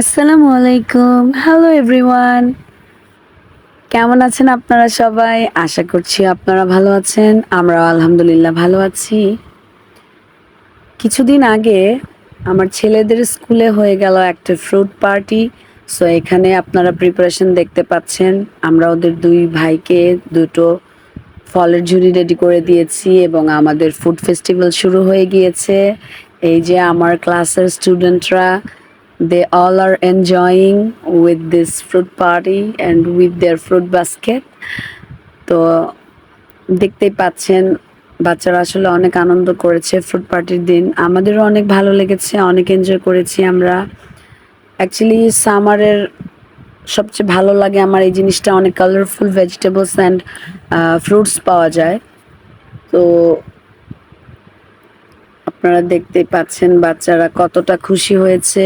আসসালামু আলাইকুম। Hello everyone. কেমন আছেন আপনারা সবাই? আশা করছি আপনারা ভালো আছেন। আমরাও আলহামদুলিল্লাহ ভালো আছি। কিছুদিন আগে আমার ছেলেদের স্কুলে হয়ে গেল একটা ফ্রুট পার্টি। সো এখানে আপনারা প্রিপারেশন দেখতে পাচ্ছেন। আমরা ওদের ২ ভাইকে ২টো ফলের ঝুড়ি রেডি করে দিয়েছি এবং আমাদের ফুড ফেস্টিভ্যাল শুরু হয়ে গিয়েছে। এই যে আমার ক্লাসের স্টুডেন্টরা they all are enjoying with this fruit party and with their fruit basket. তো দেখতেই পাচ্ছেন বাচ্চারা আসলে অনেক আনন্দ করেছে ফ্রুট পার্টির দিন। আমাদেরও অনেক ভালো লেগেছে, অনেক এনজয় করেছি আমরা। অ্যাকচুয়ালি সামারের সবচেয়ে ভালো লাগে আমার এই জিনিসটা, অনেক কালারফুল ভেজিটেবলস অ্যান্ড ফ্রুটস পাওয়া যায়। তো আপনারা দেখতেই পাচ্ছেন বাচ্চারা কতটা খুশি হয়েছে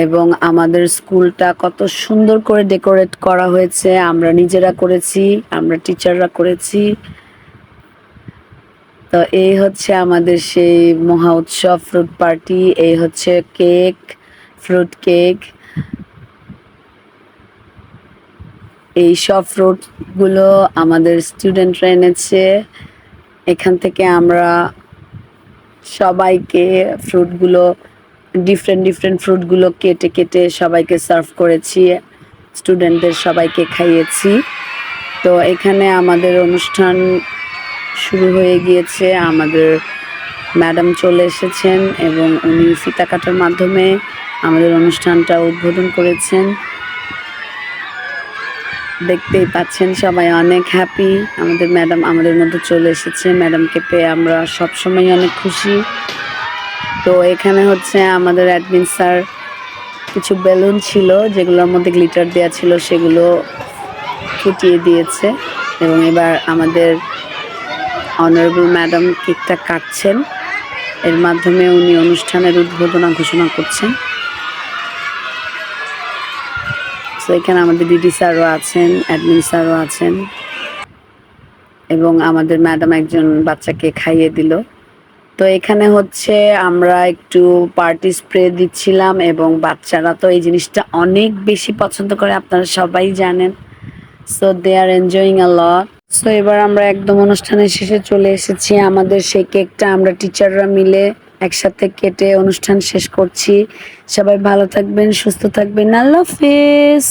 এবং আমাদের স্কুলটা কত সুন্দর করে ডেকোরেট করা হয়েছে। আমরা নিজেরা করেছি, আমরা টিচাররা করেছি। তো এই হচ্ছে আমাদের সেই মহা উৎসব ফ্রুট পার্টি। এই হচ্ছে কেক, ফ্রুট কেক। এই সব ফ্রুটগুলো আমাদের স্টুডেন্টরা এনেছে। এখান থেকে আমরা সবাইকে ফ্রুটগুলো ডিফারেন্ট ফ্রুটগুলো কেটে কেটে সবাইকে সার্ভ করেছি, স্টুডেন্টদের সবাইকে খাইয়েছি। তো এখানে আমাদের অনুষ্ঠান শুরু হয়ে গিয়েছে। আমাদের ম্যাডাম চলে এসেছেন এবং উনি ফিতা কাটার মাধ্যমে আমাদের অনুষ্ঠানটা উদ্বোধন করেছেন। দেখতেই পাচ্ছেন সবাই অনেক হ্যাপি। আমাদের ম্যাডাম আমাদের মধ্যে চলে এসেছে। ম্যাডামকে পেয়ে আমরা সবসময় অনেক খুশি। তো এখানে হচ্ছে আমাদের অ্যাডমিন স্যার কিছু বেলুন ছিল যেগুলোর মধ্যে গ্লিটার দেওয়া ছিল, সেগুলো ফুটিয়ে দিয়েছে এবং এবার আমাদের অনারেবল ম্যাডাম কেকটা কাটছেন। এর মাধ্যমে উনি অনুষ্ঠানের উদ্বোধনা ঘোষণা করছেন। তো এখানে আমাদের ডিডি স্যারও আছেন, অ্যাডমিন স্যারও আছেন এবং আমাদের ম্যাডাম একজন বাচ্চাকে খাইয়ে দিল। তো এখানে হচ্ছে আমরা একটু পার্টি স্প্রে দিচ্ছিলাম এবং বাচ্চারা তো এই জিনিসটা অনেক বেশি পছন্দ করে, আপনারা সবাই জানেন। So they are enjoying a lot. So এবার আমরা একদম অনুষ্ঠানের শেষে চলে এসেছি। আমাদের সেই কেকটা আমরা টিচাররা মিলে একসাথে কেটে অনুষ্ঠান শেষ করছি। সবাই ভালো থাকবেন, সুস্থ থাকবেন। আল্লাহ হাফেজ।